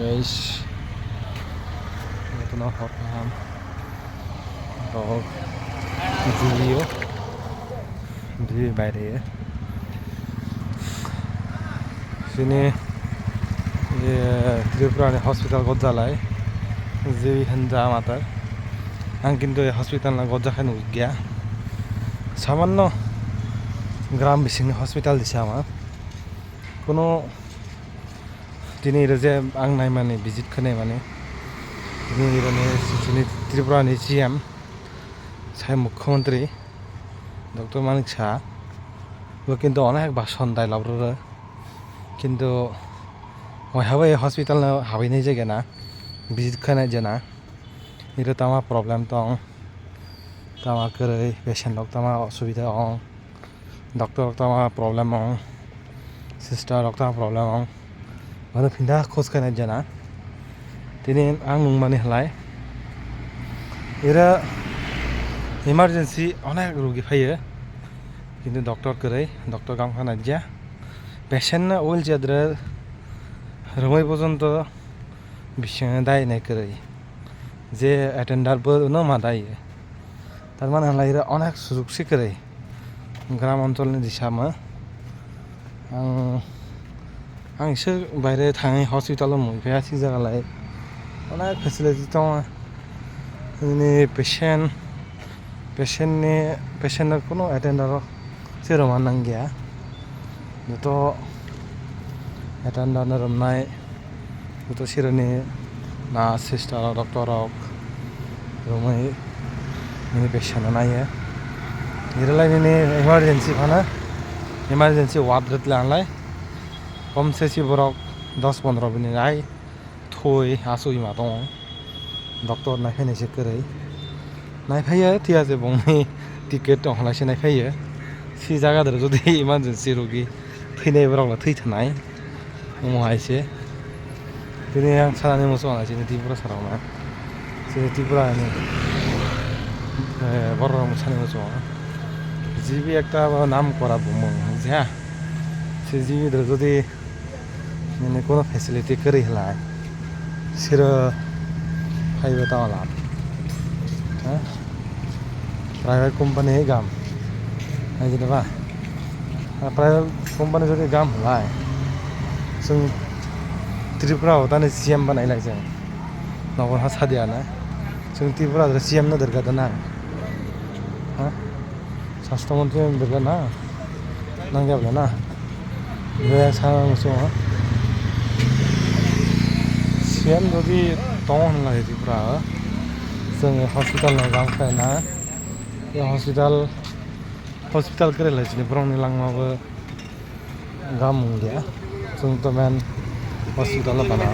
Guys, ito na Horkham video di বাইরে sini Tripura hospital গজ্জালায় যে হেন্দা মাতার आं কিন্তু এই হসপিটালনা গজ্জাখানো গিয়া সামান্য গ্রাম বিসিংনি হসপিটাল দিছে আমার কোনো दिनै जे आं नायमाने भिजिट खानाय माने दिनै त्रिपुरानि CM साय मुख्यमंत्री डॉक्टर मानिक शाह वो किन्तु अनेक भाषण दायलाब्रो किन्तु बयहाबो ए हस्पिटाल हाबैनाय जायगा ना भिजिट खानाय जाना इरो तामा प्रब्लेम दं तामा करै पेशेंट लोग तामा असुविधा दं डॉक्टर तामा प्रब्लेम दं सिस्टर लोग तामा प्रब्लेम दं माने फिन्दा खोज खानाय जाना दिनै आं नुमाने हलाय इरा इमारजेंसी अनेक रोगी फैयो किन्तु डॉक्टर करै डॉक्टर काम खानाय जा पेशेंट ना ओइल जाद्रा रमै पर्यन्त बिसिङा दायनाय करै जे अटेंडर बो न मादायो तारमाने हलाय अनेक सुजुग सिकरै ग्राम अञ्चलनि दिसामा आं एसे बायरे थाङै हस्पिटालाव मोनफैयासै जागालाय अनेक फेसिलिटि दं दिनै पेशेन्टनो कुनु एटेन्डार जेराव नांगिया बेथ' एटेन्डारनो रोमनाय बेथ' सिरनि नार्स सिस्टार डक्टर रोमै नोंनि पेशेन्टनो नायो इरलाय नोंनि इमारजेन्सि वार्ड लानाय कम से बरक 10-15 मिनिट आइ थै आसुइमा दं डक्टर नायफैनायसो करै नायफैयो थियाजे बंनि टिकेट दं हलायसो नायफैयो सि जागादर जुदि इमारजेन्सि रोगि थैनायफोरावला थैथानाय उनावहायसो दिनै आं सानानि मोसौ आंसो त्रिपुरा सारावना जे त्रिपुरानि बर' मोसानि मोसौ जि बि একটা नाम करा बुङो जा से जि যদি मैंने कोनो फैसिलिटी करी हला सिर फाइव ताला प्राइवेट कंपनी गाम जेनेबा प्राइवेट कंपनी जो गाम हला जों त्रिपुरायाव दानो CM बानायलाय जों नगर हा सादियाना जों त्रिपुरा CM न दरगादना स्वास्थ्य मंत्री दरगाना नांगाबला ना बे सामसो CM जुदि दं होनलाय त्रिपुरा जोङो हस्पिटालनाव गांखायना बे हस्पिटाल करेलायसिनो ब्रंनि लांमाबो गाम गैया जोंथ' मेन हस्पिटालाव बाना